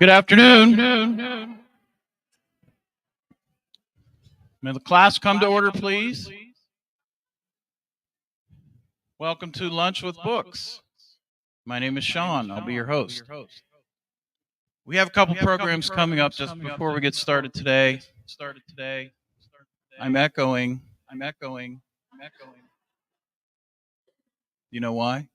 Good afternoon. May the class come to order, please. Welcome to Lunch with Books. My name is Sean. I'll be your host. We have a couple programs coming up just before we get started today. I'm echoing. You know why?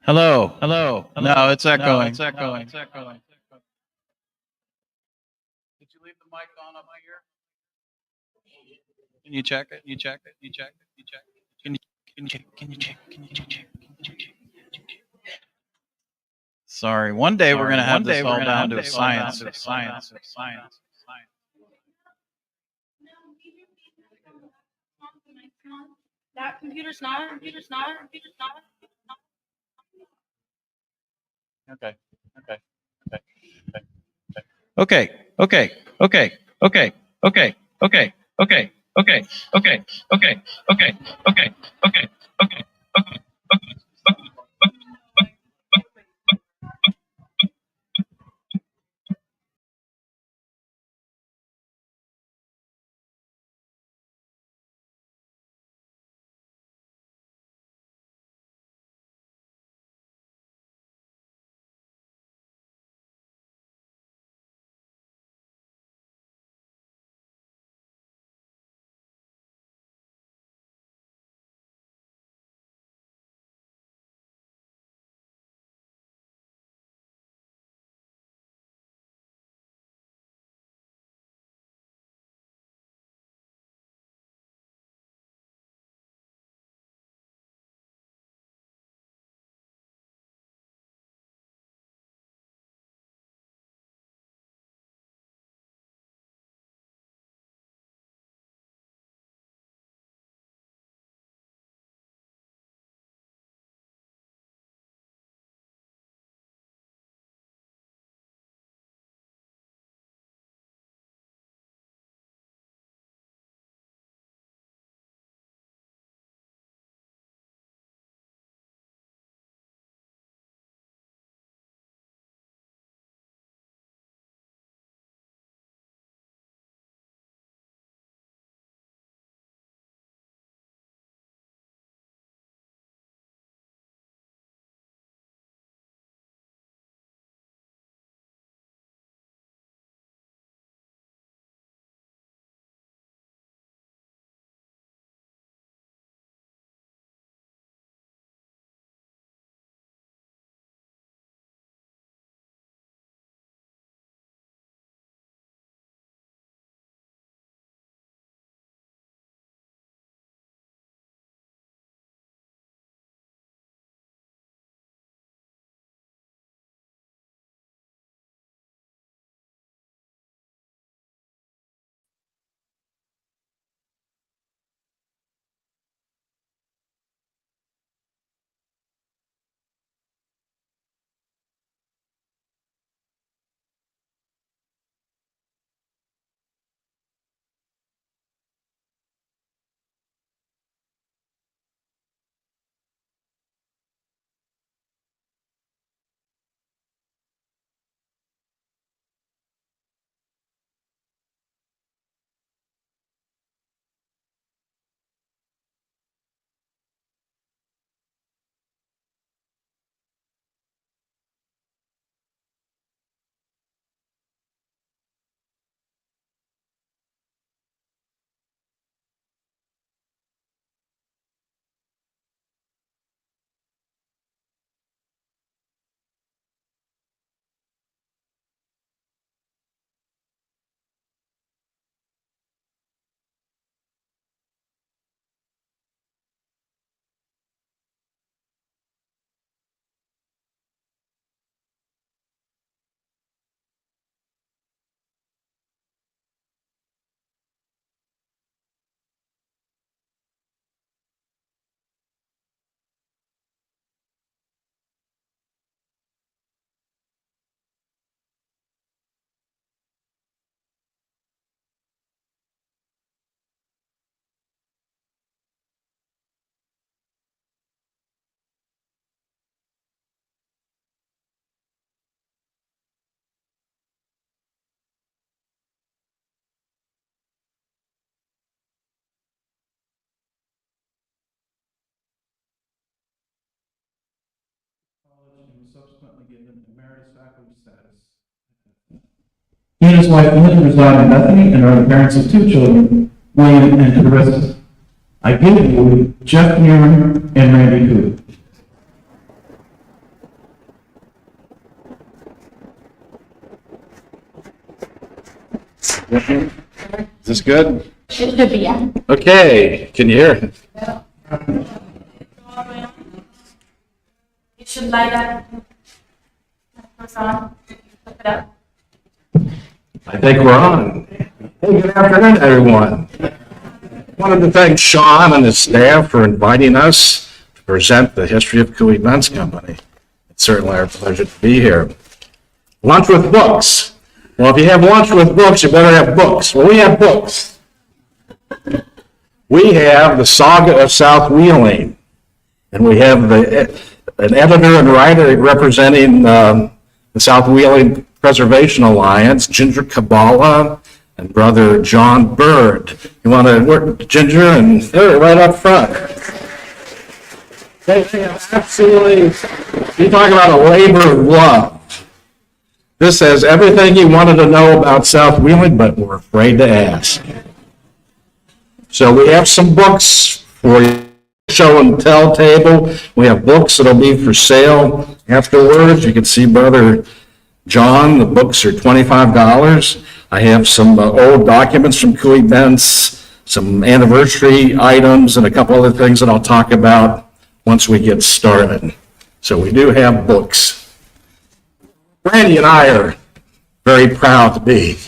Hello? Hello. No, it's echoing. Did you leave the mic on up here? Can you check it? Can you check? Sorry. One day we're going to have this all down to science. That computer's not. Okay. an Emeritus faculty status. He and his wife Lynn reside in Bethany and are the parents of two children, William and Carissa. I give you Jeff Knierim and Randy Cooey. Is this good? It should be, yeah. Okay, can you hear it? You should light up. What's on? Look it up. I think we're on. Hey, good afternoon, everyone. Wanted to thank Sean and his staff for inviting us to present the history of Cooey-Bentz Company. It's certainly our pleasure to be here. Lunch with books. Well, if you have lunch with books, you better have books. Well, we have books. We have the Saga of South Wheeling, and we have an editor and writer representing the South Wheeling Preservation Alliance, Ginger Kabbalah, and brother John Bird. You want to work Ginger and they're right up front. They have absolutely, you talk about a labor of love. This has everything you wanted to know about South Wheeling, but we're afraid to ask. So we have some books for you, show and tell table. We have books that'll be for sale afterwards. You can see Brother John. The books are $25. I have some old documents from Cooey-Bentz, some anniversary items, and a couple other things that I'll talk about once we get started. So we do have books. Randy and I are very proud to be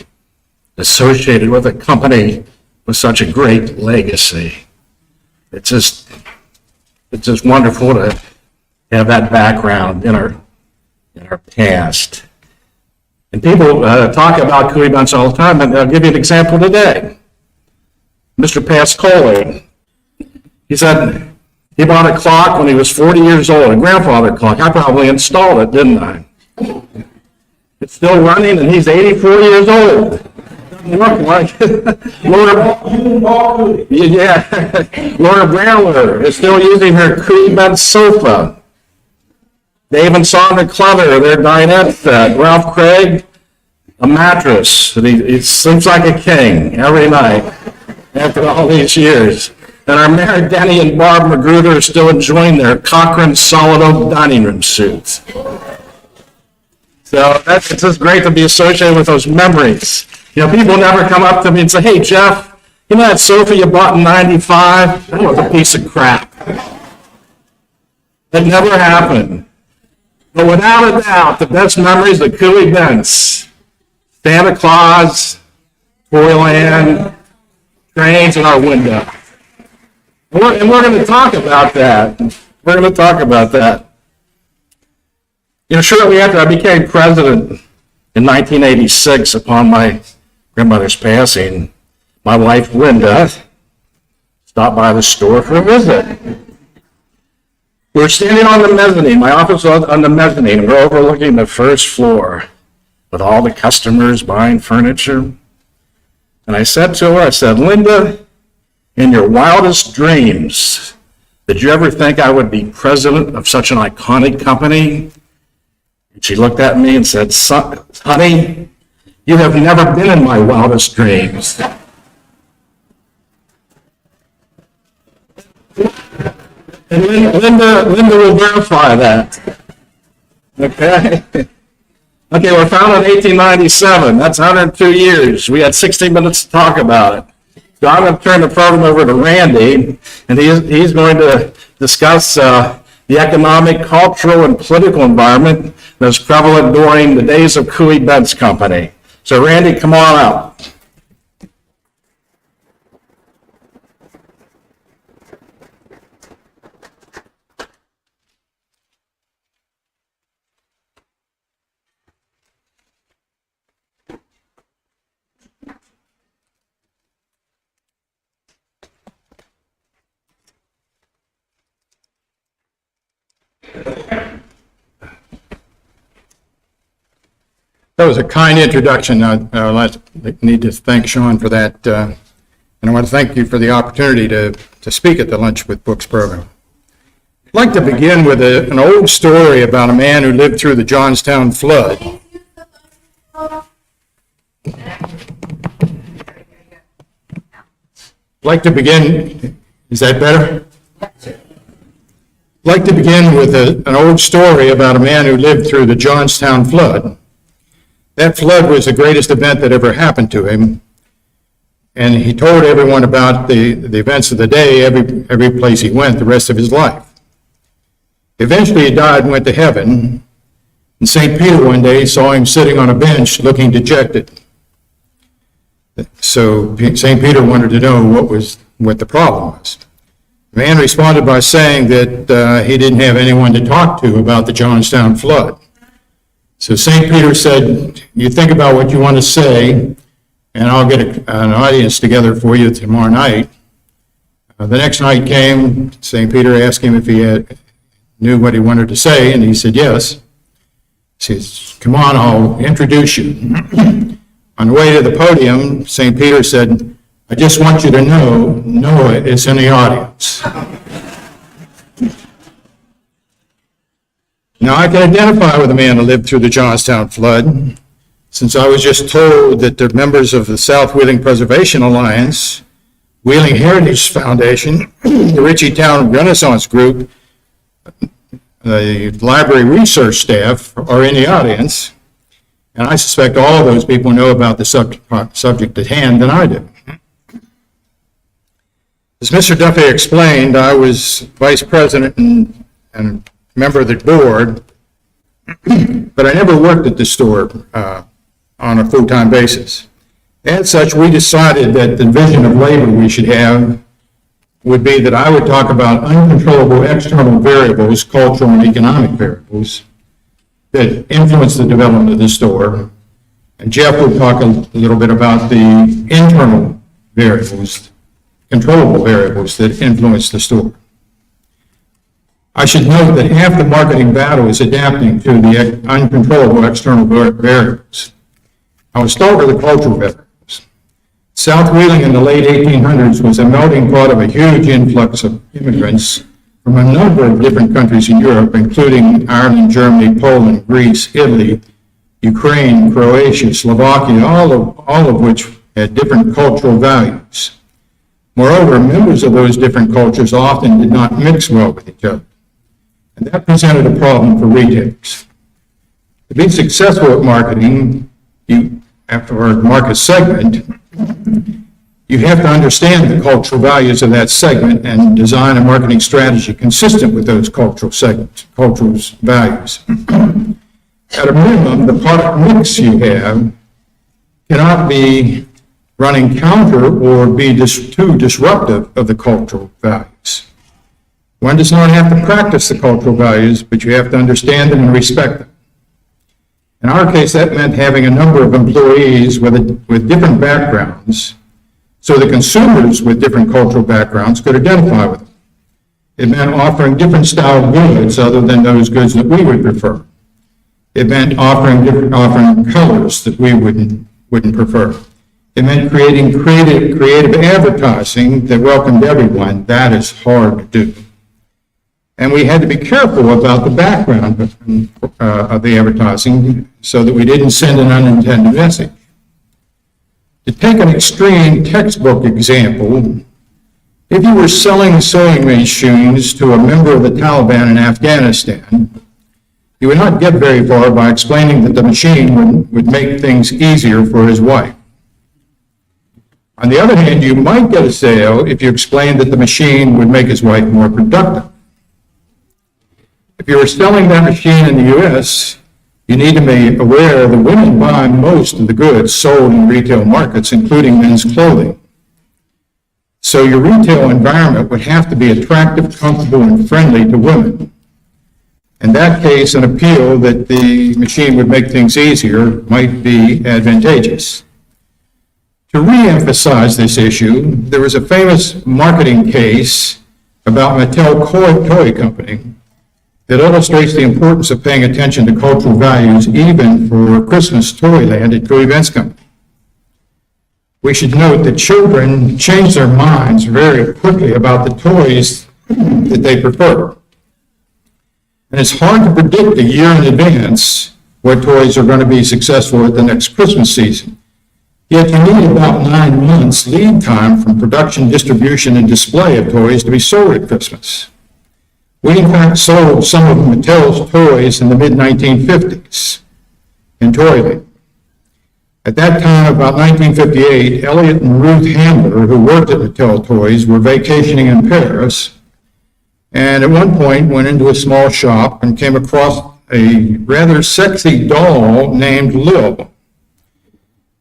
associated with a company with such a great legacy. It's just wonderful to have that background in our past. And people talk about Cooey-Bentz all the time, and I'll give you an example today. Mr. Pascoli, he said he bought a clock when he was 40 years old, a grandfather clock. I probably installed it, didn't I? It's still running, and he's 84 years old. Doesn't look like it. Laura Brandler is still using her Cooey-Bentz sofa. Dave and Sandra Clutter, their dinette set. Ralph Craig, a mattress. And he sleeps like a king every night after all these years. And our Mary Denny and Barb Magruder are still enjoying their Cochrane solid oak dining room suits. So it's just great to be associated with those memories. You know, people never come up to me and say, hey, Jeff, you know that sofa you bought in 95? That was a piece of crap. That never happened. But without a doubt, the best memories of Cooey-Bentz, Santa Claus, Toyland, trains in our window. And we're going to talk about that. We're going to talk about that. You know, shortly after I became president in 1986, upon my grandmother's passing, my wife, Linda, stopped by the store for a visit. We were standing on the mezzanine. My office was on the mezzanine, and we're overlooking the first floor with all the customers buying furniture. And I said to her, I said, Linda, in your wildest dreams, did you ever think I would be president of such an iconic company? And she looked at me and said, honey, you have never been in my wildest dreams. And Linda will verify that. Okay? Okay, we're founded in 1897. That's 102 years. We had 60 minutes to talk about it. So I'm going to turn the program over to Randy, and he's going to discuss the economic, cultural, and political environment that was prevalent during the days of Cooey-Bentz Company. So Randy, come on up. That was a kind introduction. I need to thank Sean for that. And I want to thank you for the opportunity to speak at the Lunch with Books program. I'd like to begin with an old story about a man who lived through the Johnstown flood. Like to begin, is that better? Like to begin with an old story about a man who lived through the Johnstown flood. That flood was the greatest event that ever happened to him, and he told everyone about the events of the day, every place he went, the rest of his life. Eventually he died and went to heaven, and St. Peter one day saw him sitting on a bench looking dejected. So St. Peter wanted to know what the problem was. The man responded by saying that he didn't have anyone to talk to about the Johnstown flood. So St. Peter said, you think about what you want to say, and I'll get an audience together for you tomorrow night. The next night came, St. Peter asked him if he knew what he wanted to say, and he said yes. He says, come on, I'll introduce you. On the way to the podium, St. Peter said, I just want you to know Noah is in the audience. Now, I can identify with a man who lived through the Johnstown flood, since I was just told that the members of the South Wheeling Preservation Alliance, Wheeling Heritage Foundation, the Ritchie Town Renaissance Group, the library research staff are in the audience, and I suspect all of those people know about the subject at hand than I do. As Mr. Duffy explained, I was vice president and member of the board, but I never worked at the store on a full-time basis. As such, we decided that the vision of labor we should have would be that I would talk about uncontrollable external variables, cultural and economic variables, that influence the development of the store. And Jeff would talk a little bit about the internal variables, controllable variables that influence the store. I should note that half the marketing battle is adapting to the uncontrollable external variables. I will start with the cultural variables. South Wheeling in the late 1800s was a melting pot of a huge influx of immigrants from a number of different countries in Europe, including Ireland, Germany, Poland, Greece, Italy, Ukraine, Croatia, Slovakia, all of which had different cultural values. Moreover, members of those different cultures often did not mix well with each other, and that presented a problem for retailers. To be successful at marketing, after our market segment, you have to understand the cultural values of that segment and design a marketing strategy consistent with those cultural values. At a minimum, the product mix you have cannot be running counter or be too disruptive of the cultural values. One does not have to practice the cultural values, but you have to understand them and respect them. In our case, that meant having a number of employees with different backgrounds, so the consumers with different cultural backgrounds could identify with them. It meant offering different style goods other than those goods that we would prefer. It meant offering colors that we wouldn't prefer. It meant creating creative advertising that welcomed everyone. That is hard to do. And we had to be careful about the background of the advertising so that we didn't send an unintended message. To take an extreme textbook example, if you were selling sewing machines to a member of the Taliban in Afghanistan, you would not get very far by explaining that the machine would make things easier for his wife. On the other hand, you might get a sale if you explained that the machine would make his wife more productive. If you were selling that machine in the U.S., you need to be aware that women buy most of the goods sold in retail markets, including men's clothing. So your retail environment would have to be attractive, comfortable, and friendly to women. In that case, an appeal that the machine would make things easier might be advantageous. To re-emphasize this issue, there was a famous marketing case about Mattel Toy Company that illustrates the importance of paying attention to cultural values even for Christmas Toyland at Cooey-Bentz Company. We should note that children change their minds very quickly about the toys that they prefer. And it's hard to predict a year in advance what toys are going to be successful at the next Christmas season. Yet you need about 9 months lead time from production, distribution, and display of toys to be sold at Christmas. We in fact sold some of Mattel's toys in the mid-1950s in Toyland. At that time, about 1958, Elliot and Ruth Handler, who worked at Mattel Toys, were vacationing in Paris, and at one point went into a small shop and came across a rather sexy doll named Lil.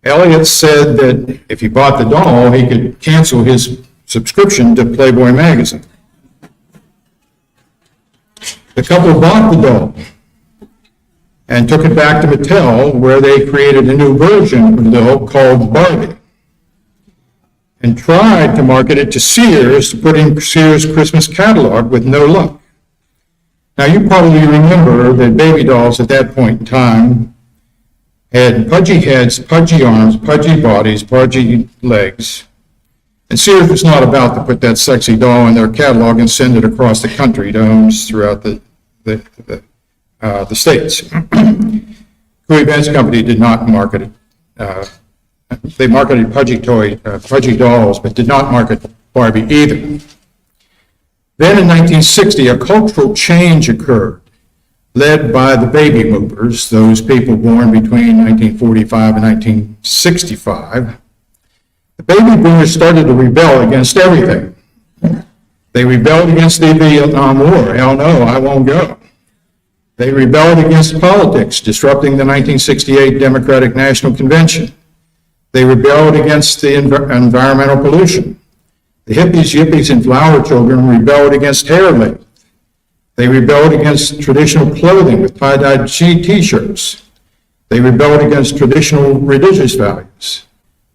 Elliot said that if he bought the doll, he could cancel his subscription to Playboy magazine. The couple bought the doll and took it back to Mattel, where they created a new version of the doll called Barbie, and tried to market it to Sears to put in Sears' Christmas catalog with no luck. Now, you probably remember that baby dolls at that point in time had pudgy heads, pudgy arms, pudgy bodies, pudgy legs. And Sears was not about to put that sexy doll in their catalog and send it across the country to homes throughout the States. Cooey-Bentz Company did not market it. They marketed pudgy dolls, but did not market Barbie either. Then in 1960, a cultural change occurred, led by the baby boomers, those people born between 1945 and 1965. The baby boomers started to rebel against everything. They rebelled against the Vietnam War. Hell no, I won't go. They rebelled against politics, disrupting the 1968 Democratic National Convention. They rebelled against the environmental pollution. The hippies, yippies, and flower children rebelled against hair length. They rebelled against traditional clothing with tie-dyed T-shirts. They rebelled against traditional religious values.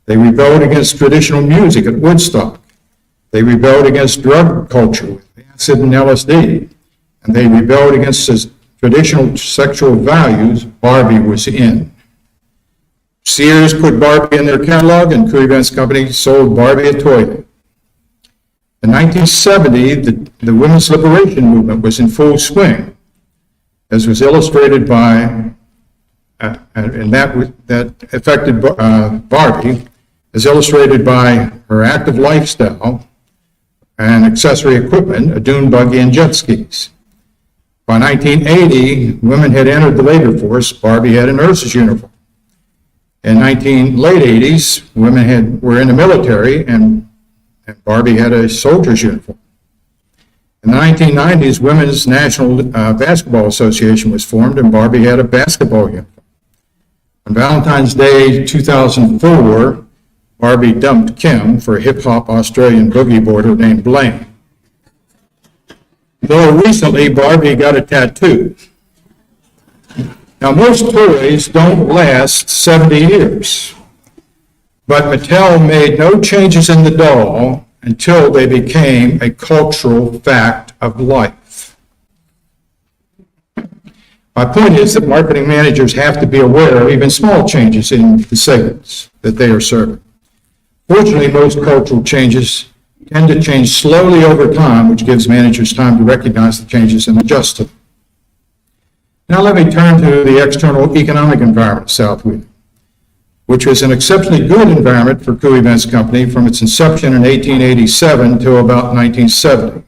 They rebelled against traditional music at Woodstock. They rebelled against drug culture with acid and LSD. And they rebelled against traditional sexual values Barbie was in. Sears put Barbie in their catalog, and Cooey-Bentz Company sold Barbie at Toyland. In 1970, the women's liberation movement was in full swing, as was illustrated by, and that affected Barbie, as illustrated by her active lifestyle and accessory equipment, a dune buggy and jet skis. By 1980, women had entered the labor force. Barbie had a nurse's uniform. In late 80s, women were in the military, and Barbie had a soldier's uniform. In the 1990s, Women's National Basketball Association was formed, and Barbie had a basketball uniform. On Valentine's Day 2004, Barbie dumped Kim for a hip-hop Australian boogie boarder named Blaine. More recently, Barbie got a tattoo. Now, most toys don't last 70 years, but Mattel made no changes in the doll until they became a cultural fact of life. My point is that marketing managers have to be aware of even small changes in the segments that they are serving. Fortunately, most cultural changes tend to change slowly over time, which gives managers time to recognize the changes and adjust to them. Now let me turn to the external economic environment of South Wheeling, which was an exceptionally good environment for Cooey-Bentz Company from its inception in 1887 to about 1970.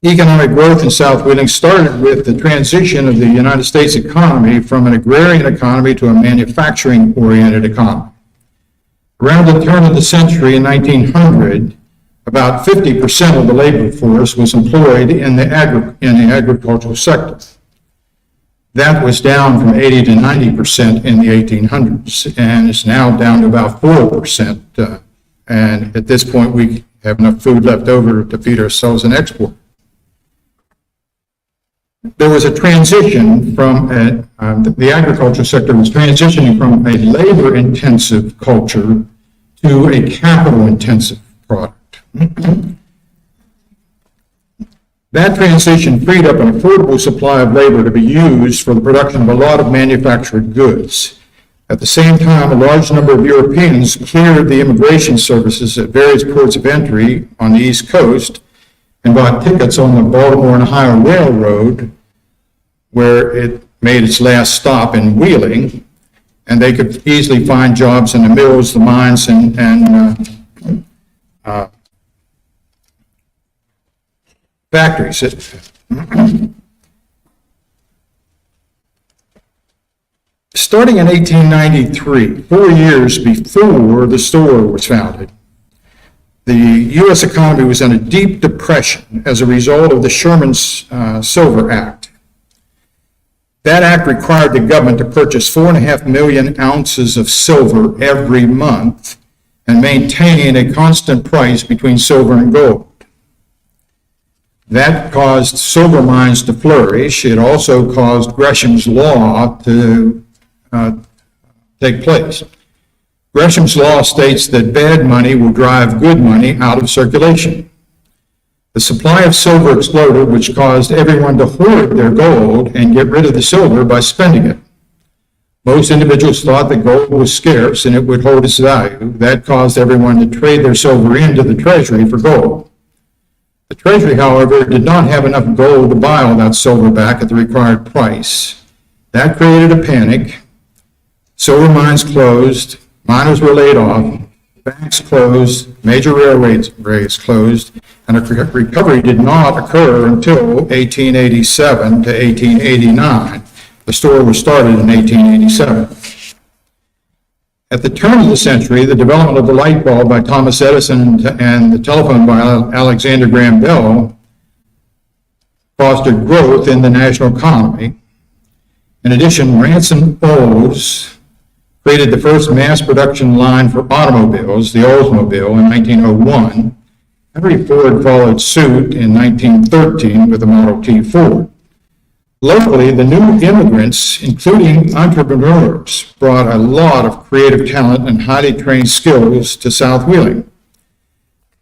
Economic growth in South Wheeling started with the transition of the United States economy from an agrarian economy to a manufacturing-oriented economy. Around the turn of the century in 1900, about 50% of the labor force was employed in the agricultural sector. That was down from 80 to 90% in the 1800s, and it's now down to about 4%. And at this point, we have enough food left over to feed ourselves and export. There was a transition from, the agriculture sector was transitioning from a labor-intensive culture to a capital-intensive product. That transition freed up an affordable supply of labor to be used for the production of a lot of manufactured goods. At the same time, a large number of Europeans cleared the immigration services at various ports of entry on the East Coast and bought tickets on the Baltimore and Ohio Railroad where it made its last stop in Wheeling, and they could easily find jobs in the mills, the mines, and factories. Starting in 1893, 4 years before the store was founded, the U.S. economy was in a deep depression as a result of the Sherman Silver Act. That act required the government to purchase 4.5 million ounces of silver every month and maintain a constant price between silver and gold. That caused silver mines to flourish. It also caused Gresham's Law to take place. Gresham's Law states that bad money will drive good money out of circulation. The supply of silver exploded, which caused everyone to hoard their gold and get rid of the silver by spending it. Most individuals thought that gold was scarce and it would hold its value. That caused everyone to trade their silver into the treasury for gold. The treasury, however, did not have enough gold to buy all that silver back at the required price. That created a panic. Silver mines closed, miners were laid off, banks closed, major railways closed, and a recovery did not occur until 1887 to 1889. The store was started in 1887. At the turn of the century, the development of the light bulb by Thomas Edison and the telephone by Alexander Graham Bell fostered growth in the national economy. In addition, Ransom Olds created the first mass production line for automobiles, the Oldsmobile, in 1901. Henry Ford followed suit in 1913 with the Model T Ford. Locally, the new immigrants, including entrepreneurs, brought a lot of creative talent and highly trained skills to South Wheeling.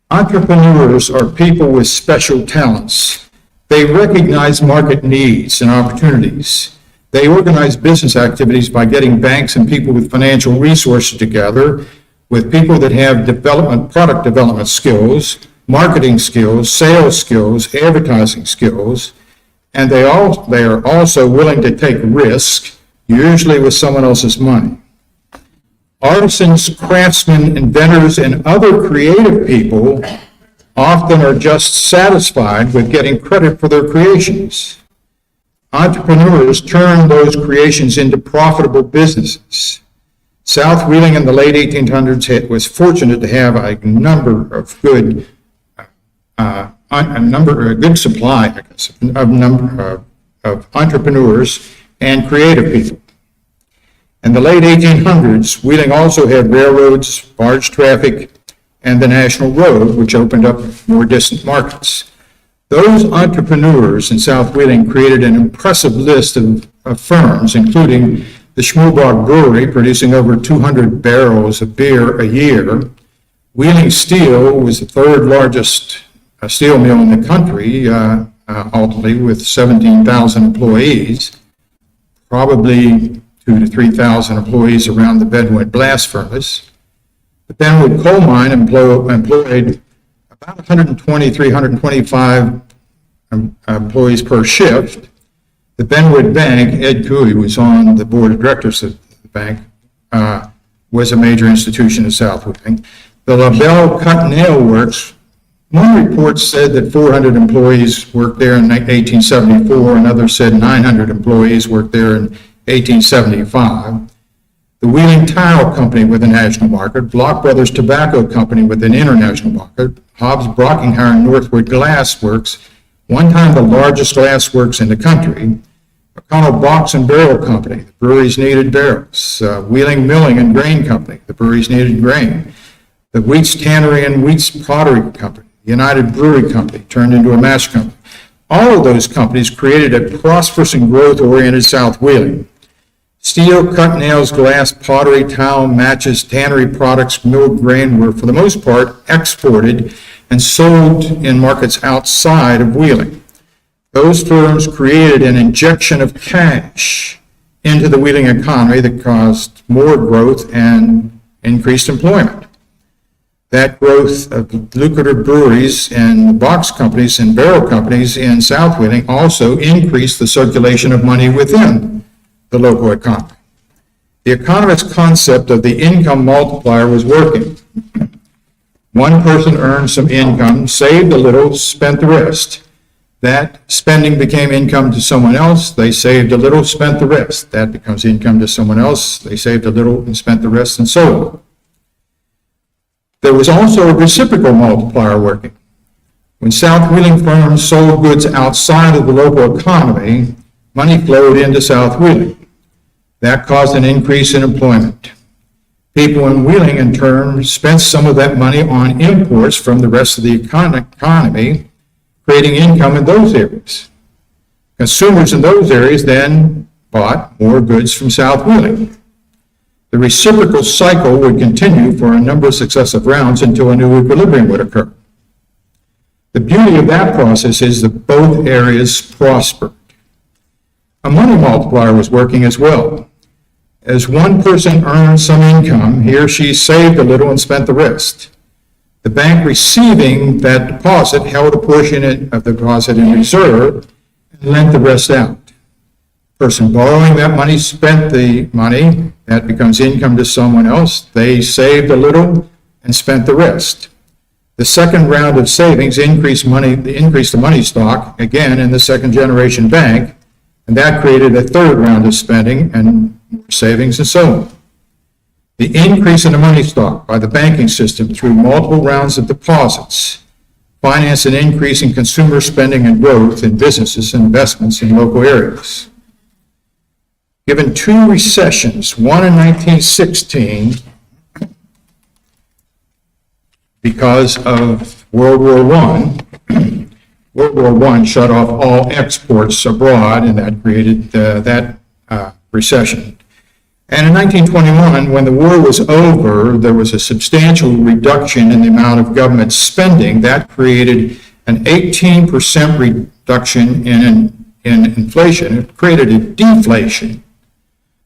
Entrepreneurs are people with special talents. They recognize market needs and opportunities. They organize business activities by getting banks and people with financial resources together with people that have product development skills, marketing skills, sales skills, advertising skills, and they are also willing to take risk, usually with someone else's money. Artisans, craftsmen, inventors, and other creative people often are just satisfied with getting credit for their creations. Entrepreneurs turn those creations into profitable businesses. South Wheeling in the late 1800s was fortunate to have a number of good supply, I guess, of entrepreneurs and creative people. In the late 1800s, Wheeling also had railroads, barge traffic, and the National Road, which opened up more distant markets. Those entrepreneurs in South Wheeling created an impressive list of firms, including the Schmulbach Brewery, producing over 200 barrels of beer a year. Wheeling Steel was the third largest steel mill in the country, ultimately, with 17,000 employees, probably 2,000 to 3,000 employees around the Bedouin blast furnace. The Benwood coal mine employed about 123, 125 employees per shift. The Benwood Bank, Ed Cooey was on the board of directors of the bank, was a major institution in South Wheeling. The LaBelle Cut Nail Works, one report said that 400 employees worked there in 1874, another said 900 employees worked there in 1875. The Wheeling Tile Company with a national market, Block Brothers Tobacco Company with an international market, Hobbs Brockinghire and Northwood Glass Works, one time the largest glass works in the country, McConnell Box and Barrel Company, the breweries needed barrels, Wheeling Milling and Grain Company, the breweries needed grain, the Wheats Tannery and Wheats Pottery Company, United Brewery Company turned into a mash company. All of those companies created a prosperous and growth-oriented South Wheeling. Steel, cut nails, glass, pottery, tile, matches, tannery products, milled grain were, for the most part, exported and sold in markets outside of Wheeling. Those firms created an injection of cash into the Wheeling economy that caused more growth and increased employment. that growth of lucrative breweries and box companies and barrel companies in South Wheeling also increased the circulation of money within the local economy. The economist's concept of the income multiplier was working. One person earned some income, saved a little, spent the rest. That spending became income to someone else. They saved a little, spent the rest. That becomes income to someone else. They saved a little and spent the rest, and so on. There was also a reciprocal multiplier working. When South Wheeling firms sold goods outside of the local economy, money flowed into South Wheeling. That caused an increase in employment. People in Wheeling, in turn, spent some of that money on imports from the rest of the economy, creating income in those areas. Consumers in those areas then bought more goods from South Wheeling. The reciprocal cycle would continue for a number of successive rounds until a new equilibrium would occur. The beauty of that process is that both areas prospered. A money multiplier was working as well. As one person earned some income, he or she saved a little and spent the rest. The bank receiving that deposit held a portion of the deposit in reserve and lent the rest out. Person borrowing that money spent the money. That becomes income to someone else. They saved a little and spent the rest. The second round of savings increased the money stock, again in the second generation bank, and that created a third round of spending and savings and so on. The increase in the money stock by the banking system through multiple rounds of deposits financed an increase in consumer spending and growth in businesses and investments in local areas. Given two recessions, one in 1916 because of World War I, World War I shut off all exports abroad, and that created that recession. And in 1921, when the war was over, there was a substantial reduction in the amount of government spending. That created an 18% reduction in inflation. It created a deflation.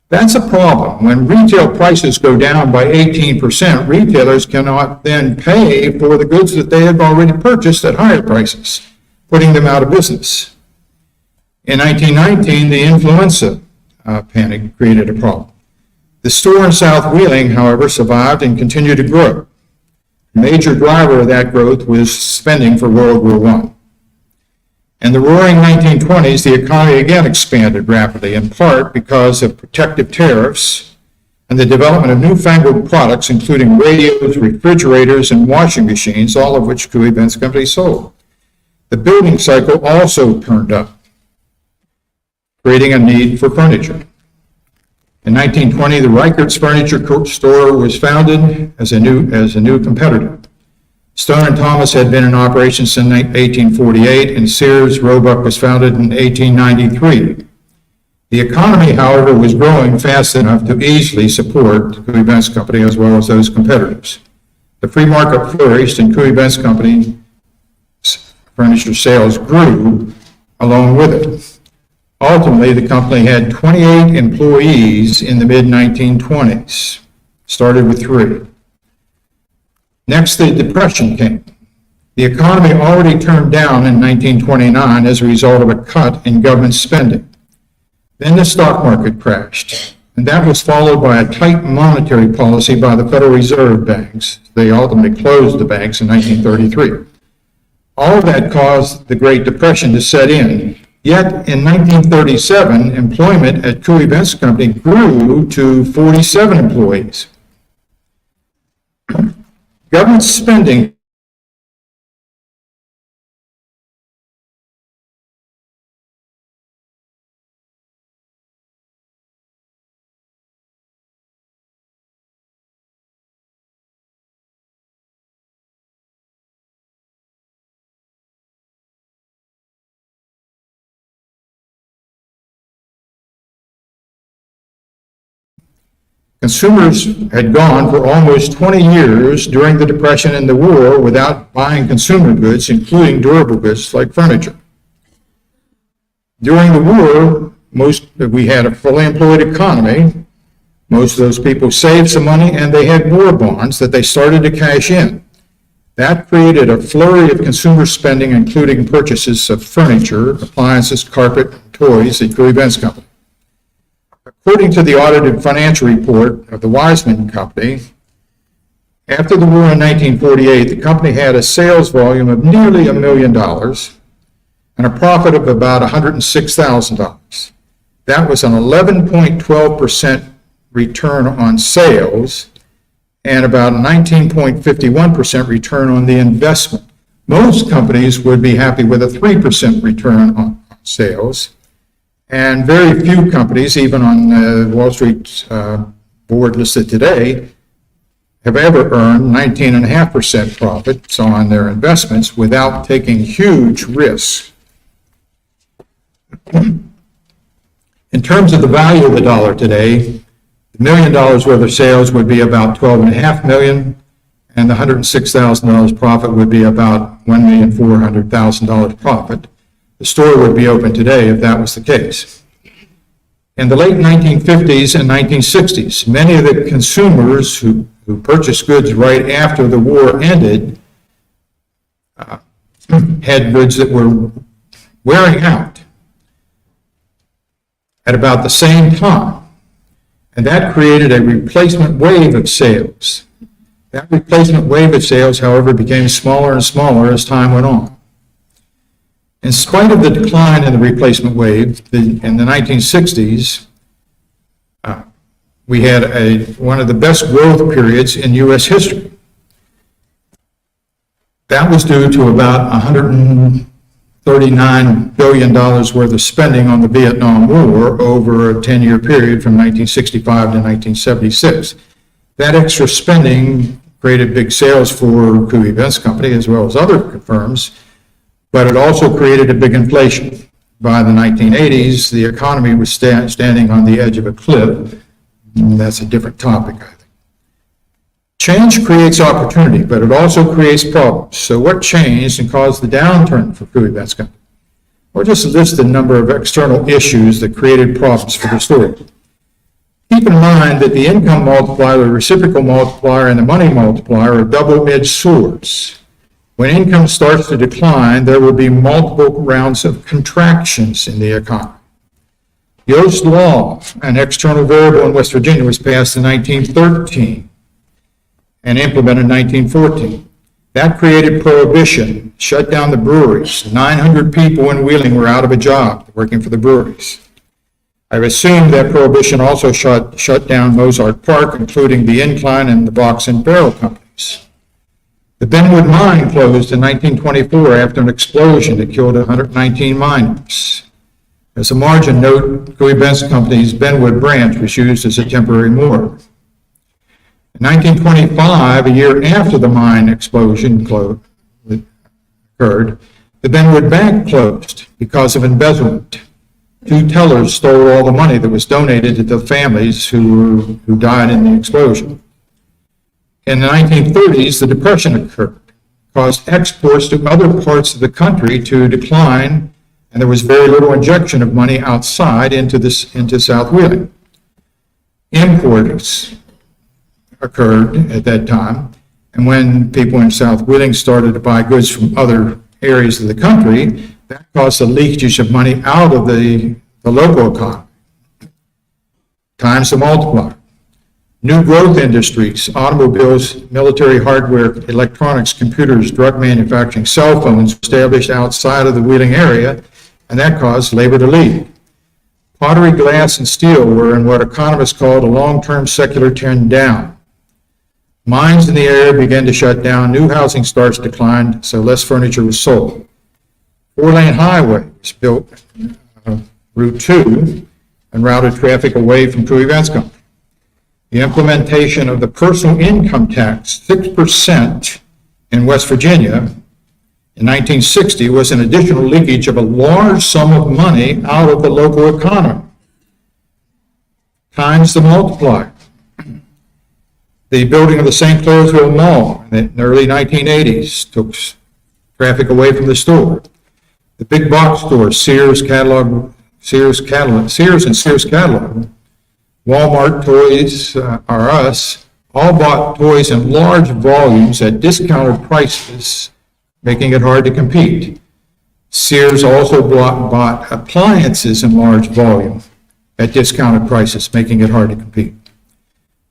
That's a problem. When retail prices go down by 18%, retailers cannot then pay for the goods that they have already purchased at higher prices, putting them out of business. In 1919, the influenza panic created a problem. The store in South Wheeling, however, survived and continued to grow. A major driver of that growth was spending for World War I. In the roaring 1920s, the economy again expanded rapidly, in part because of protective tariffs and the development of newfangled products, including radios, refrigerators, and washing machines, all of which Cooey-Bentz Company sold. The building cycle also turned up, creating a need for furniture. In 1920, the Reichert's Furniture Store was founded as a new competitor. Stone & Thomas had been in operation since 1848, and Sears Roebuck was founded in 1893. The economy, however, was growing fast enough to easily support the Cooey-Bentz Company as well as those competitors. The free market flourished, and Cooey-Bentz Company furniture sales grew along with it. Ultimately, the company had 28 employees in the mid-1920s, started with 3. Next, the Depression came. The economy already turned down in 1929 as a result of a cut in government spending. Then the stock market crashed, and that was followed by a tight monetary policy by the Federal Reserve banks. They ultimately closed the banks in 1933. All of that caused the Great Depression to set in. Yet in 1937, employment at Cooey-Bentz Company grew to 47 employees. Government spending Consumers had gone for almost 20 years during the Depression and the war without buying consumer goods, including durable goods like furniture. During the war, we had a fully employed economy. Most of those people saved some money, and they had war bonds that they started to cash in. That created a flurry of consumer spending, including purchases of furniture, appliances, carpet, and toys at Cooey-Bentz Company. According to the audited financial report of the Wiseman Company, after the war in 1948, the company had a sales volume of nearly $1 million and a profit of about $106,000. That was an 11.12% return on sales and about 19.51% return on the investment. Most companies would be happy with a 3% return on sales, and very few companies, even on Wall Street board listed today, have ever earned 19.5% profits on their investments without taking huge risks. In terms of the value of the dollar today, $1 million worth of sales would be about $12.5 million, and the $106,000 profit would be about $1,400,000 profit. The store would be open today if that was the case. In the late 1950s and 1960s, many of the consumers who purchased goods right after the war ended had goods that were wearing out at about the same time. And that created a replacement wave of sales. That replacement wave of sales, however, became smaller and smaller as time went on. In spite of the decline in the replacement wave in the 1960s, we had one of the best growth periods in U.S. history. That was due to about $139 billion worth of spending on the Vietnam War over a 10-year period from 1965 to 1976. That extra spending created big sales for Cooey-Bentz Company as well as other firms, but it also created a big inflation. By the 1980s, the economy was standing on the edge of a cliff. That's a different topic, I think. Change creates opportunity, but it also creates problems. So what changed and caused the downturn for Cooey-Bentz Company? Or just list a number of external issues that created problems for the store. Keep in mind that the income multiplier, the reciprocal multiplier, and the money multiplier are double-edged swords. When income starts to decline, there will be multiple rounds of contractions in the economy. Yost's Law, an external variable in West Virginia, was passed in 1913 and implemented in 1914. That created prohibition, shut down the breweries. 900 people in Wheeling were out of a job working for the breweries. I've assumed that prohibition also shut down Mozart Park, including the Incline and the Box and Barrel companies. The Benwood mine closed in 1924 after an explosion that killed 119 miners. As a margin note, Cooey-Bentz Company's Benwood branch was used as a temporary morgue. In 1925, a year after the mine explosion occurred, the Benwood Bank closed because of embezzlement. 2 tellers stole all the money that was donated to the families who died in the explosion. In the 1930s, the Depression occurred, caused exports to other parts of the country to decline, and there was very little injection of money outside into South Wheeling. Imports occurred at that time, and when people in South Wheeling started to buy goods from other areas of the country, that caused a leakage of money out of the local economy. Times the multiplier. New growth industries, automobiles, military hardware, electronics, computers, drug manufacturing, cell phones established outside of the Wheeling area, and that caused labor to leave. Pottery, glass, and steel were in what economists called a long-term secular trend down. Mines in the area began to shut down, new housing starts declined, so less furniture was sold. 4-lane highway was built, Route 2, and routed traffic away from Cooey-Bentz Company. The implementation of the personal income tax, 6% in West Virginia, in 1960 was an additional leakage of a large sum of money out of the local economy. Times the multiplier. The building of the St. Clairsville Mall in the early 1980s took traffic away from the store. The big box stores, Sears and Sears Catalog, Walmart, Toys R Us, all bought toys in large volumes at discounted prices, making it hard to compete. Sears also bought appliances in large volume at discounted prices, making it hard to compete.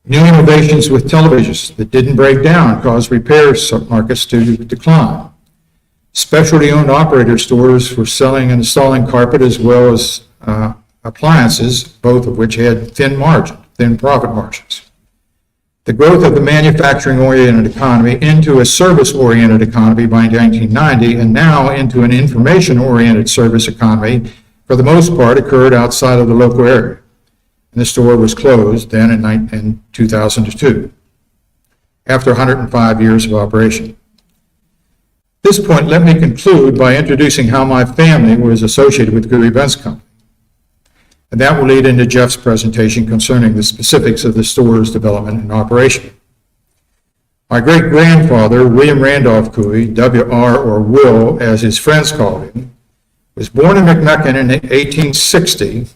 New innovations with televisions that didn't break down caused repair markets to decline. Specialty owned operator stores were selling and installing carpet as well as appliances, both of which had thin profit margins. The growth of the manufacturing-oriented economy into a service-oriented economy by 1990 and now into an information-oriented service economy, for the most part, occurred outside of the local area. And the store was closed then in 2002, after 105 years of operation. At this point, let me conclude by introducing how my family was associated with Cooey-Bentz Company. And that will lead into Jeff's presentation concerning the specifics of the store's development and operation. My great-grandfather, William Randolph Cooey, W.R. or Will, as his friends called him, was born in McMecken in 1860,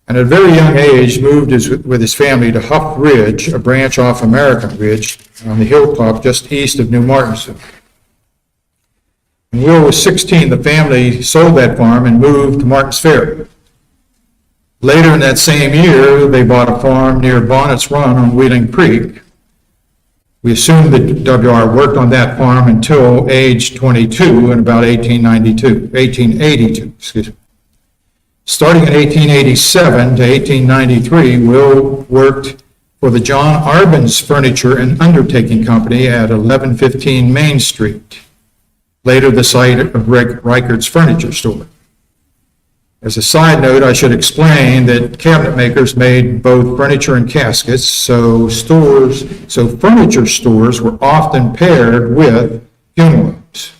and at a very young age moved with his family to Huff Ridge, a branch off American Ridge on the hilltop just east of New Martinsville. When Will was 16, the family sold that farm and moved to Martins Ferry. Later in that same year, they bought a farm near Bonnet's Run on Wheeling Creek. We assume that W.R. worked on that farm until age 22 in about 1882. Starting in 1887 to 1893, Will worked for the John Arbens Furniture and Undertaking Company at 1115 Main Street, later the site of Reichert's Furniture Store. As a side note, I should explain that cabinet makers made both furniture and caskets, so furniture stores were often paired with funeral homes.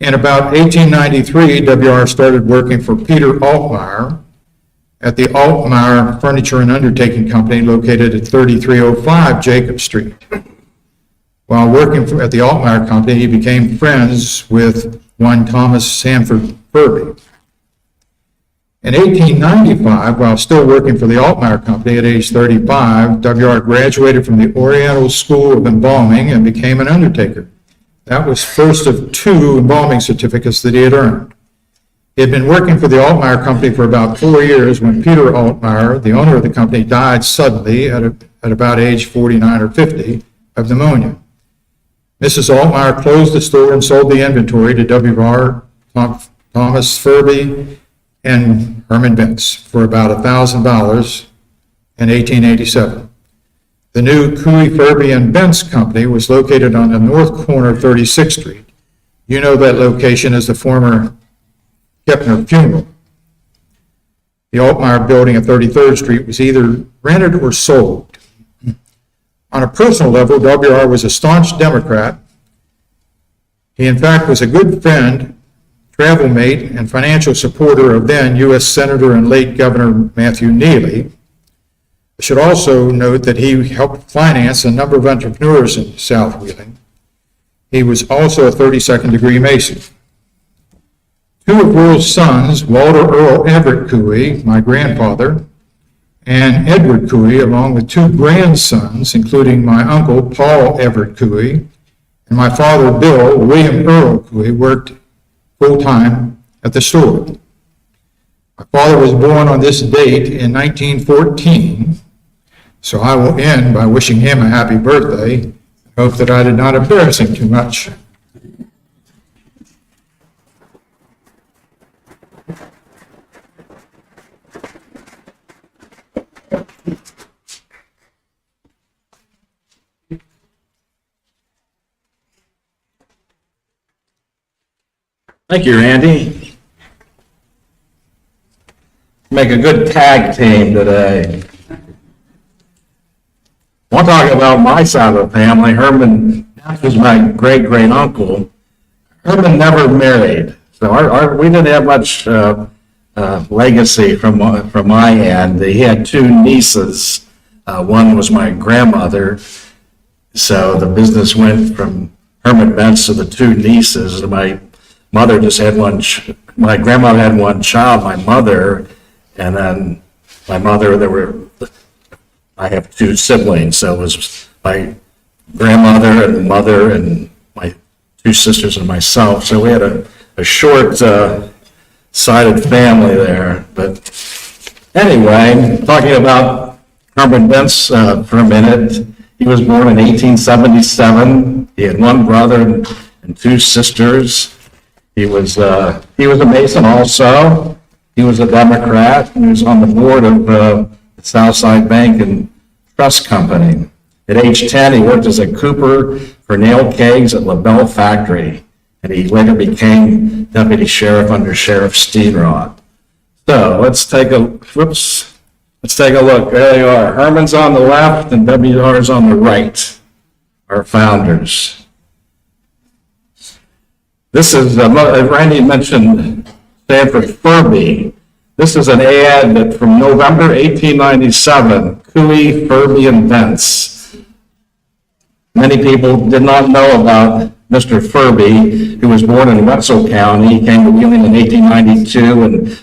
In about 1893, W.R. started working for Peter Altmaier at the Altmaier Furniture and Undertaking Company located at 3305 Jacob Street. While working at the Altmaier Company, he became friends with one Thomas Sanford Furby. In 1895, while still working for the Altmaier Company at age 35, W.R. graduated from the Oriental School of Embalming and became an undertaker. That was first of 2 embalming certificates that he had earned. He had been working for the Altmaier Company for about 4 years when Peter Altmaier, the owner of the company, died suddenly at about age 49 or 50 of pneumonia. Mrs. Altmaier closed the store and sold the inventory to W.R. Thomas Furby and Herman Bentz for about $1,000 in 1887. The new Cooey-Bentz Company was located on the north corner of 36th Street. You know that location as the former Kepner funeral. The Altmaier building at 33rd Street was either rented or sold. On a personal level, W.R. was a staunch Democrat. He, in fact, was a good friend, travel mate, and financial supporter of then U.S. Senator and late Governor Matthew Neely. I should also note that he helped finance a number of entrepreneurs in South Wheeling. He was also a 32nd degree Mason. 2 of Will's sons, Walter Earl Everett Cooey, my grandfather, and Edward Cooey, along with 2 grandsons, including my uncle, Paul Everett Cooey, and my father, Bill, William Earl Cooey, worked full-time at the store. My father was born on this date in 1914, so I will end by wishing him a happy birthday. I hope that I did not embarrass him too much. Thank you, Randy. Make a good tag team today. I want to talk about my side of the family. Herman was my great-great-uncle. Herman never married, so we didn't have much legacy from my end. He had 2 nieces. One was my grandmother, so the business went from Herman Bentz to the 2 nieces. My mother just had my grandmother had 1 child, my mother, and then my mother, there were I have two siblings, so it was my grandmother and mother and my two sisters and myself. So we had a short sided family there. But anyway, talking about Herman Bentz for a minute. He was born in 1877. He had one brother and two sisters. He was a Mason also. He was a Democrat. He was on the board of the Southside Bank and Trust Company. At age 10, he worked as a cooper for nail kegs at LaBelle Factory, and he later became deputy sheriff under Sheriff Steenrod. So let's take a look. There they are. Herman's on the left and W.R.'s on the right, our founders. This is, Randy mentioned Stanford Furby. This is an ad that from November 1897, Cooey, Furby, and Bentz. Many people did not know about Mr. Furby, who was born in Wetzel County. He came to Wheeling in 1892 and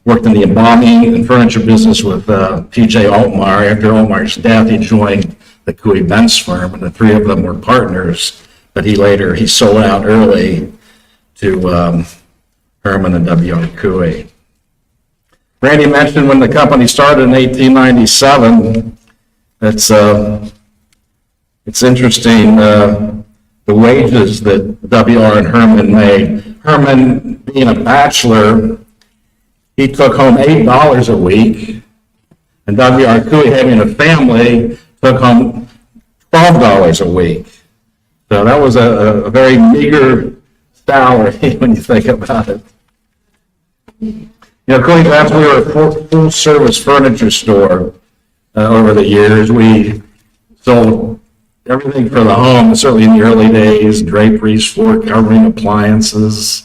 worked in the embalming and furniture business with P.J. Altmaier. After Altmaier's death, he joined the Cooey-Bentz firm, and the three of them were partners. But he sold out early to Herman and W.R. Cooey. Randy mentioned when the company started in 1897. It's interesting the wages that W.R. and Herman made. Herman, being a bachelor, he took home $8 a week, and W.R. Cooey, having a family, took home $12 a week. So that was a very meager salary when you think about it. Cooey-Bentz, we were a full-service furniture store over the years. We sold everything for the home, certainly in the early days: draperies, floor covering, appliances,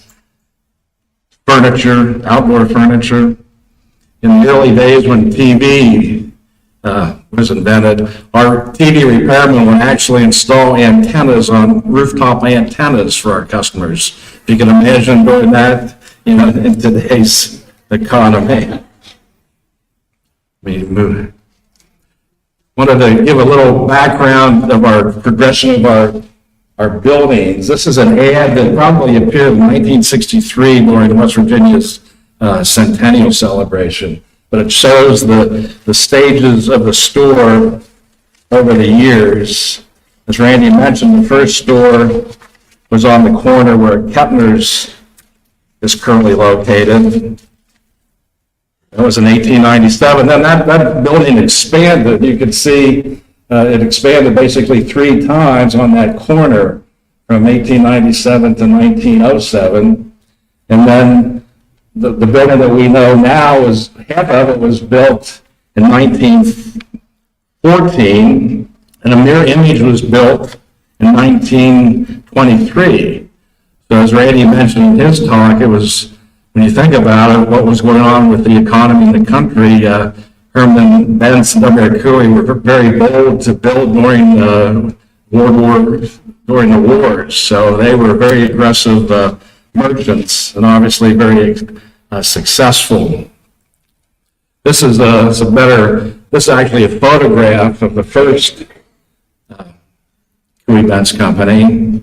furniture, outdoor furniture. In the early days when TV was invented, our TV repairmen would actually install antennas on rooftop antennas for our customers. If you can imagine doing that, in today's economy. Wanted to give a little background of our progression of our buildings. This is an ad that probably appeared in 1963 during West Virginia's centennial celebration, but it shows the stages of the store over the years. As Randy mentioned, the first store was on the corner where Kepner's is currently located. That was in 1897. Then that building expanded. You could see it expanded basically 3 times on that corner from 1897 to 1907. And then the building that we know now is half of it was built in 1914, and a mirror image was built in 1923. So as Randy mentioned in his talk, it was, when you think about it, what was going on with the economy in the country, Herman Bentz and W.R. Cooey were very bold to build during the wars. So they were very aggressive merchants and obviously very successful. This is actually a photograph of the first Cooey-Bentz Company.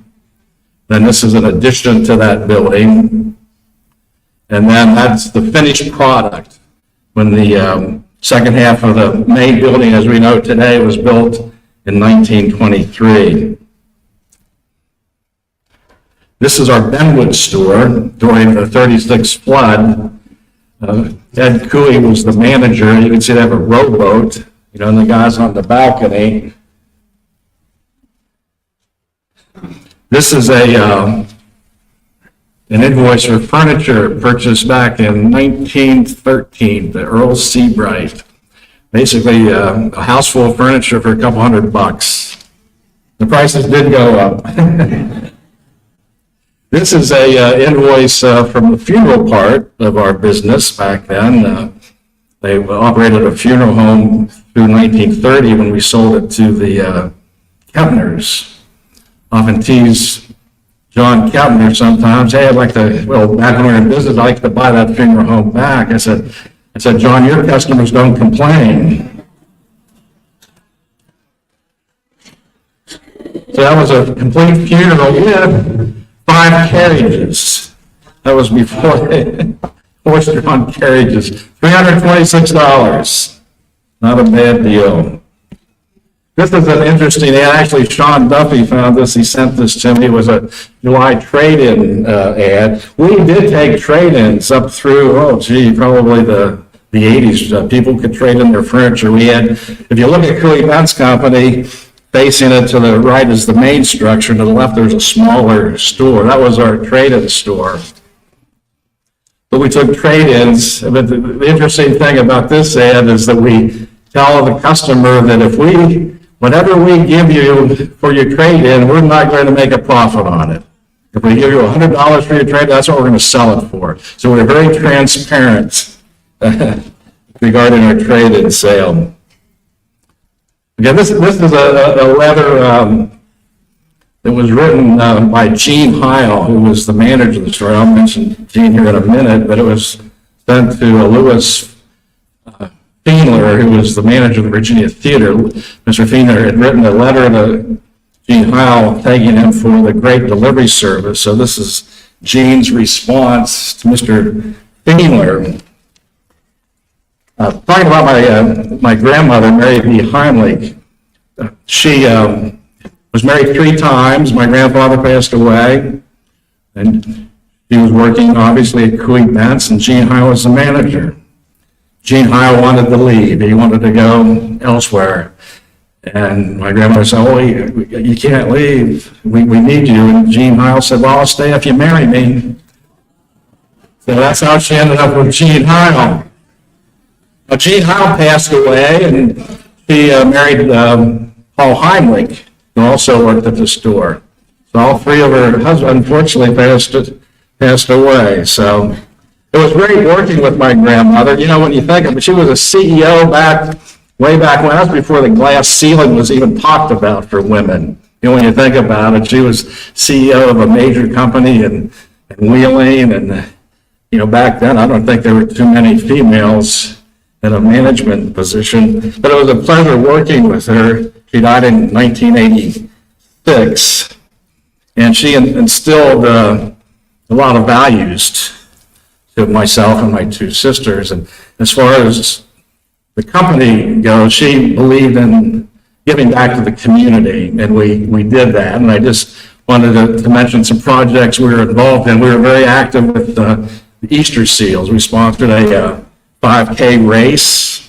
Then this is an addition to that building. And then that's the finished product when the second half of the main building, as we know today, was built in 1923. This is our Benwood store during the 36 flood. Ed Cooey was the manager. You can see they have a rowboat, and the guys on the balcony. This is an invoice for furniture purchased back in 1913, the Earl Seabright. Basically, a house full of furniture for a couple $100. The prices did go up. This is a invoice from the funeral part of our business back then. They operated a funeral home through 1930 when we sold it to the Kepners. Often tease John Kepner sometimes, hey, I'd like to, back when we were in business, I'd like to buy that funeral home back. I said, John, your customers don't complain. that was a complete funeral with 5 carriages. That was before horse-drawn carriages. $326. Not a bad deal. This is an interesting ad. Actually, Sean Duffy found this. He sent this to me. It was a July trade-in ad. We did take trade-ins up through, probably the 80s. People could trade in their furniture. We had, if you look at Cooey-Bentz Company, facing it to the right is the main structure. To the left, there's a smaller store. That was our trade-in store. But we took trade-ins. But the interesting thing about this ad is that we tell the customer that whatever we give you for your trade-in, we're not going to make a profit on it. If we give you $100 for your trade, that's what we're going to sell it for. So we're very transparent regarding our trade-in sale. Again, this is a letter that was written by Gene Heil, who was the manager of the store. I'll mention Gene here in a minute, but it was sent to Louis Fiendler, who was the manager of the Virginia Theater. Mr. Fiendler had written a letter to Gene Heil thanking him for the great delivery service. So this is Gene's response to Mr. Fiendler. Talking about my grandmother, Mary B. Heimlich. She was married 3 times. My grandfather passed away, and she was working obviously at Cooey-Bentz, and Gene Heil was the manager. Gene Heil wanted to leave. He wanted to go elsewhere. And my grandmother said, you can't leave. We need you. And Gene Heil said, well, I'll stay if you marry me. So that's how she ended up with Gene Heil. Now, Gene Heil passed away, and he married Paul Heimlich, who also worked at the store. So all 3 of her husbands, unfortunately, passed away. So it was great working with my grandmother. You know, when you think of it, she was a CEO way back when. That was before the glass ceiling was even talked about for women. You know, when you think about it, she was CEO of a major company in Wheeling. And, you know, back then, I don't think there were too many females in a management position. But it was a pleasure working with her. She died in 1986. And she instilled a lot of values to myself and my 2 sisters. And as far as the company goes, she believed in giving back to the community, and we did that. And I just wanted to mention some projects we were involved in. We were very active with the Easter Seals. We sponsored a 5K race.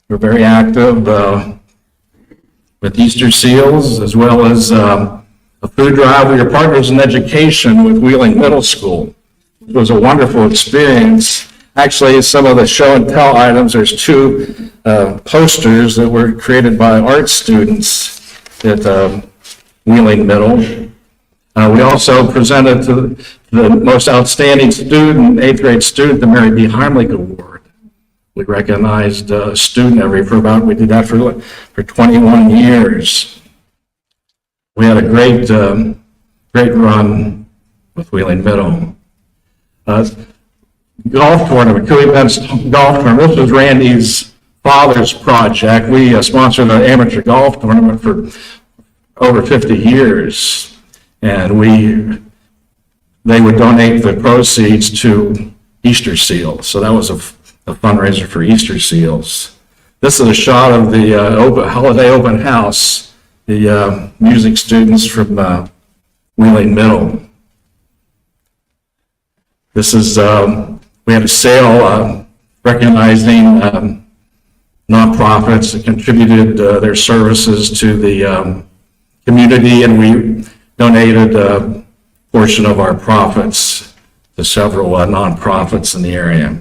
We're very active with Easter Seals, as well as a food drive. We were partners in education with Wheeling Middle School. It was a wonderful experience. Actually, some of the show and tell items, there's 2 posters that were created by art students at Wheeling Middle. We also presented to the most outstanding student, 8th grade student, the Mary B. Heimlich Award. We recognized a student we did that for 21 years. We had a great run with Wheeling Middle. Golf tournament, Cooey-Bentz golf tournament. This was Randy's father's project. We sponsored an amateur golf tournament for over 50 years, and they would donate the proceeds to Easter Seals. So that was a fundraiser for Easter Seals. This is a shot of the holiday open house. The music students from Wheeling Middle. This is, we had a sale recognizing nonprofits that contributed their services to the community, and we donated a portion of our profits to several nonprofits in the area.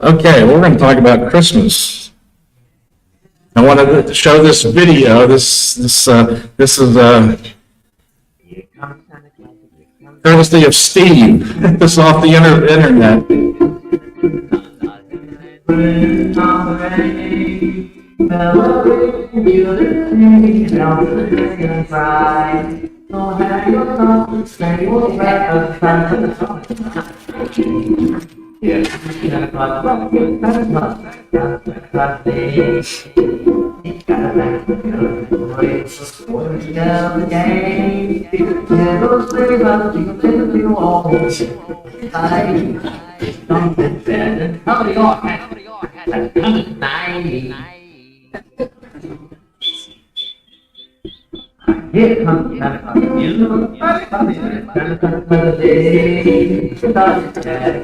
Okay, we're going to talk about Christmas. I wanted to show this video. This is courtesy of Steve. This is off the internet. Here comes Santa Claus. Santa Claus day.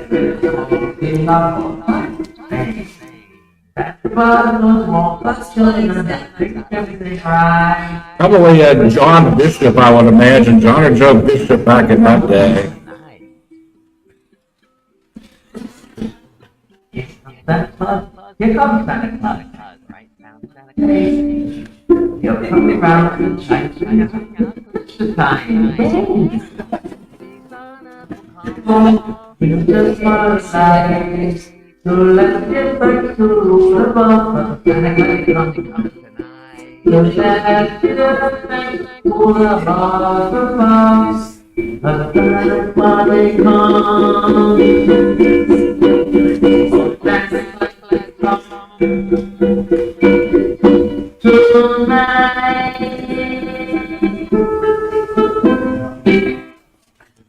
Probably John Bishop, I would imagine, John or Joe Bishop back in that day. Here comes Santa Claus. He'll come around and shine the time. You just want to say, to let it back to the above, Santa Claus comes tonight. To let it back to the above, Santa Claus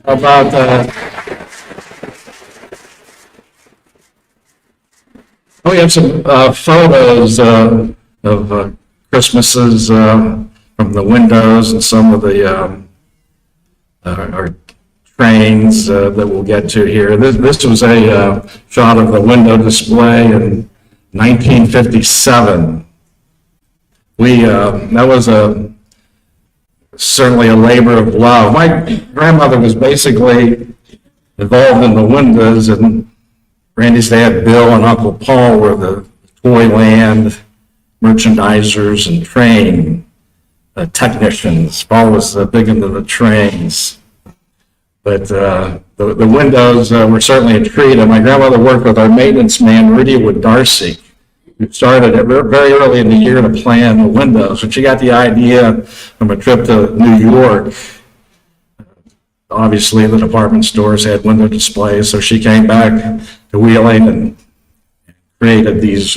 How about, we have some photos of Christmases from the windows and some of the our trains that we'll get to here. This was a shot of the window display in 1957. That was certainly a labor of love. My grandmother was basically involved in the windows, and Randy's dad, Bill, and Uncle Paul were the Toyland merchandisers and train technicians. Paul was big into the trains. But the windows were certainly a treat, and my grandmother worked with our maintenance man, Rudy Wood Darcy, who started very early in the year to plan the windows. When she got the idea from a trip to New York, obviously the department stores had window displays, so she came back to Wheeling and created these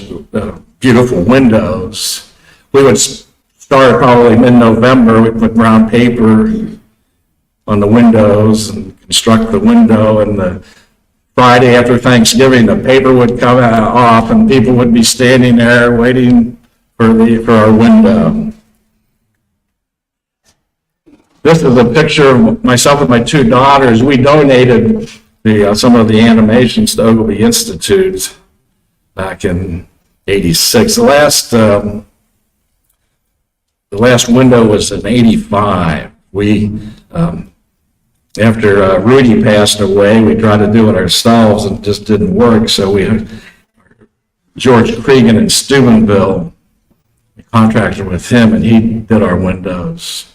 beautiful windows. We would start probably mid-November. We'd put brown paper on the windows and construct the window, and the Friday after Thanksgiving, the paper would come off and people would be standing there waiting for our window. This is a picture of myself and my two daughters. We donated some of the animations to Ogilvy Institute back in '86. The last window was in '85. After Rudy passed away, we tried to do it ourselves and it just didn't work. So George Cregan in Steubenville, we contracted with him and he did our windows.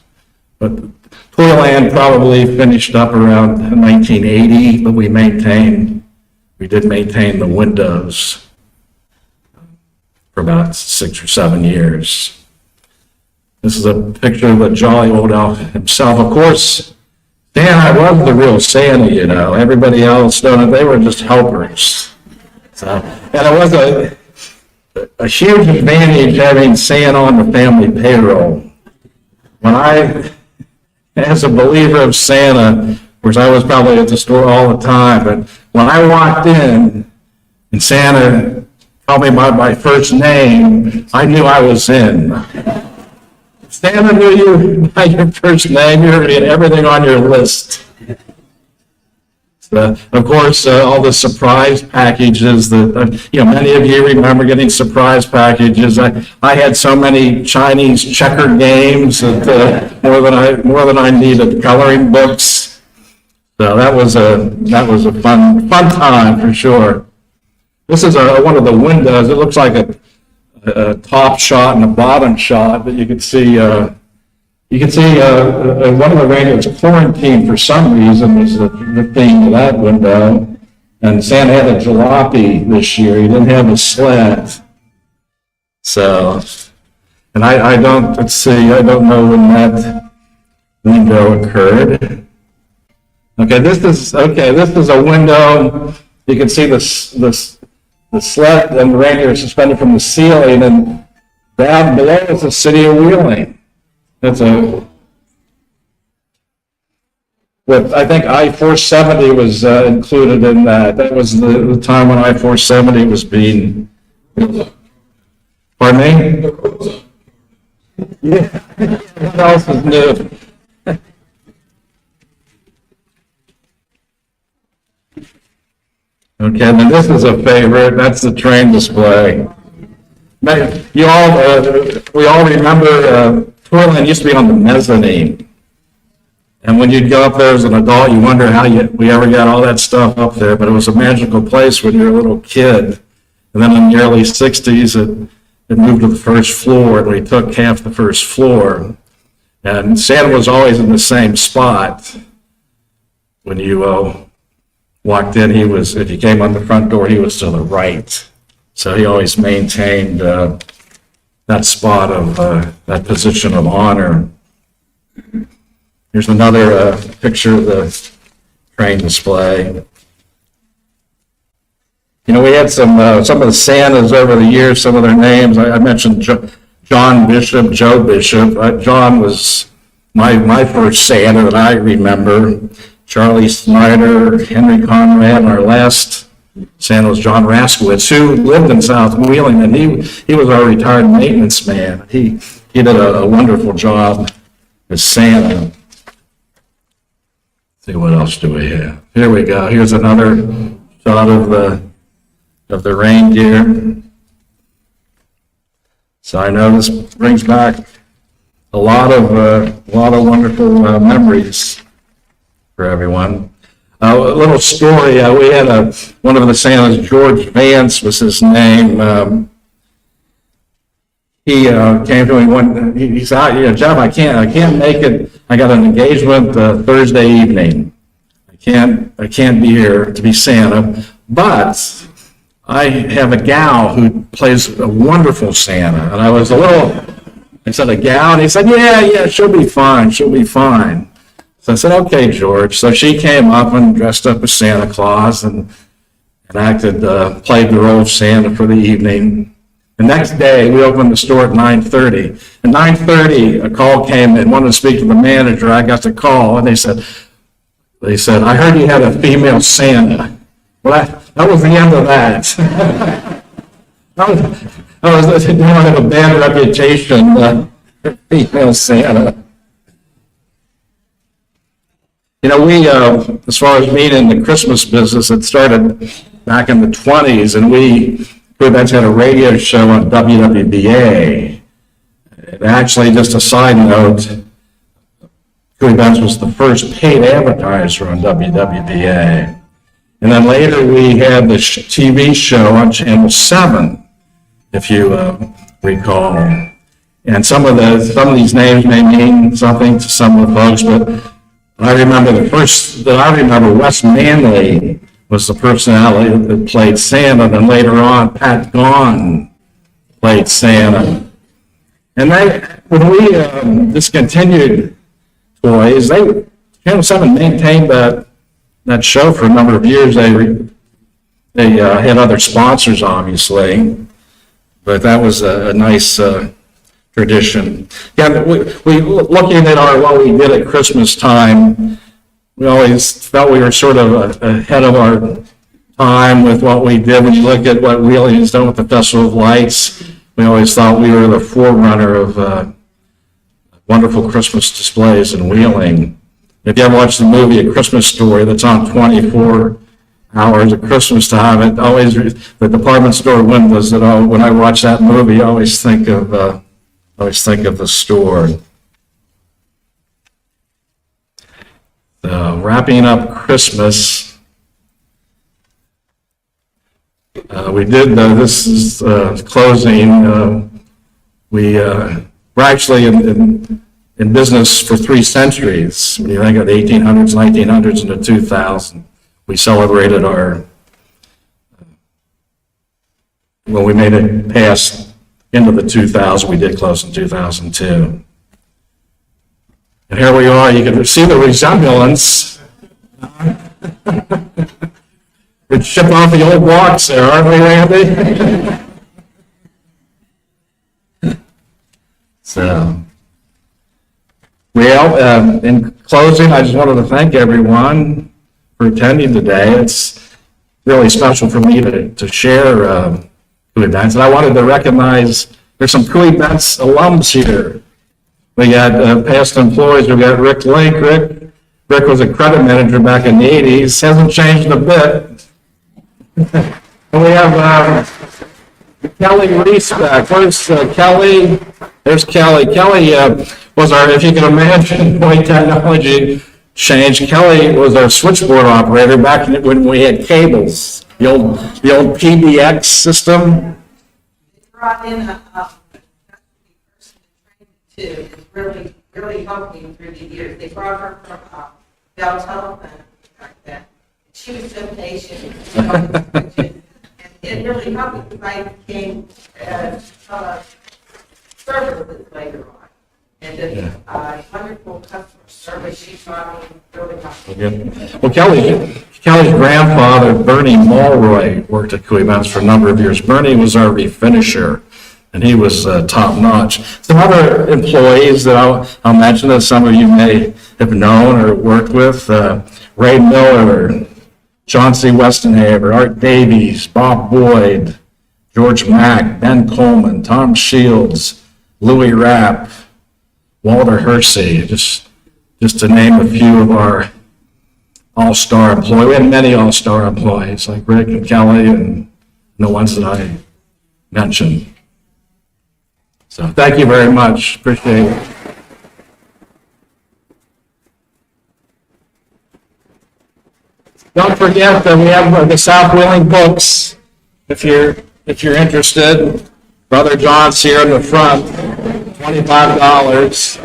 But Toyland probably finished up around 1980, but we did maintain the windows for about 6 or 7 years. This is a picture of the jolly old elf himself. Of course, Santa was the real Santa, you know. Everybody else, they were just helpers. So, and it was a huge advantage having Santa on the family payroll. As a believer of Santa, of course I was probably at the store all the time, but when I walked in and Santa called me by my first name, I knew I was in. Santa knew you by your first name. You're getting everything on your list. Of course, all the surprise packages that, many of you remember getting surprise packages. I had so many Chinese checker games that more than I needed coloring books. So that was a fun time for sure. This is one of the windows. It looks like a top shot and a bottom shot, but you can see one of the reindeers quarantined for some reason was the theme of that window. And Santa had a jalopy this year. He didn't have a sled. So, and I don't know when that window occurred. Okay, this is a window. You can see the sled and the reindeer suspended from the ceiling, and Down below is the city of Wheeling. That's I think I-470 was included in that. That was the time when I-470 was being, pardon me? Yeah, what else is new? Okay, then this is a favorite. That's the train display. We all remember Toyland used to be on the mezzanine. And when you'd go up there as an adult, you wonder how we ever got all that stuff up there. But it was a magical place when you were a little kid. And then in the early 60s, it moved to the first floor, and we took half the first floor. And Santa was always in the same spot. When you walked in, if you came on the front door, he was to the right. So he always maintained that spot of that position of honor. Here's another picture of the train display. You know, we had some of the Santas over the years, some of their names. I mentioned John Bishop, Joe Bishop. John was my first Santa that I remember. Charlie Snyder, Henry Conrad, and our last Santa was John Raskowitz, who lived in South Wheeling, and he was our retired maintenance man. He did a wonderful job as Santa. Let's see, what else do we have? Here we go. Here's another shot of the reindeer. So I know this brings back a lot of wonderful memories for everyone. A little story. We had one of the Santas, George Vance was his name. He came to me he said, Jeff, I can't make it. I got an engagement Thursday evening. I can't be here to be Santa, but I have a gal who plays a wonderful Santa. And I said, a gal? And he said, yeah, she'll be fine. So I said, okay, George. So she came up and dressed up as Santa Claus and played the role of Santa for the evening. The next day, we opened the store at 9:30. At 9:30, a call came in, wanted to speak to the manager. I got the call, and they said, I heard you had a female Santa. Well, that was the end of that. I have a bad reputation, female Santa. You know, we, as far as being in the Christmas business, it started back in the 20s, and Cooey-Bentz had a radio show on WWBA. And actually, just a side note, Cooey-Bentz was the first paid advertiser on WWBA. And then later we had the TV show on Channel 7, if you recall. And some of these names may mean something to some of the folks, but I remember Wes Manley was the personality that played Santa, and then later on, Pat Gaughan played Santa. And when we discontinued toys, Channel 7 maintained that show for a number of years. They had other sponsors, obviously, but that was a nice tradition. Yeah, we looking at what we did at Christmas time, we always felt we were sort of ahead of our time with what we did. When you look at what Wheeling has done with the Festival of Lights, we always thought we were the forerunner of wonderful Christmas displays in Wheeling. If you ever watch the movie A Christmas Story that's on 24 hours at Christmas time, the department store windows, when I watch that movie, I always think of the store. Wrapping up Christmas, we did, this is closing, we're actually in business for 3 centuries. When you think of the 1800s, 1900s, and the 2000, we celebrated when we made it past into the 2000s, we did close in 2002. And here we are, you can see the resemblance. We're chipping off the old blocks there, aren't we, Randy? So, well, in closing, I just wanted to thank everyone for attending today. It's really special for me to share Cooey-Bentz, and I wanted to recognize there's some Cooey-Bentz alums here. We got past employees. We got Rick Lake. Rick was a credit manager back in the 80s. Hasn't changed a bit. And we have Kelly Reese back. Where's Kelly? There's Kelly. Kelly was our, if you can imagine, point technology change. Kelly was our switchboard operator back when we had cables, the old PBX system. Brought in a person to train too. It's really helped me through the years. They brought her from Bell Telephone like that. She was so patient. And it really helped me because I became services later on. And just wonderful customer service. She taught me really helped. Well, Kelly's grandfather, Bernie Mulroy, worked at Cooey-Bentz for a number of years. Bernie was our refinisher, and he was top notch. Some other employees that I'll mention that some of you may have known or worked with, Ray Miller, John C. Westenhaver, Art Davies, Bob Boyd, George Mack, Ben Coleman, Tom Shields, Louis Rapp, Walter Hersey, just to name a few of our all-star employees. We had many all-star employees like Rick and Kelly and the ones that I mentioned. So thank you very much. Appreciate it. Don't forget that we have the South Wheeling books. If you're interested, Brother John's here in the front. $25.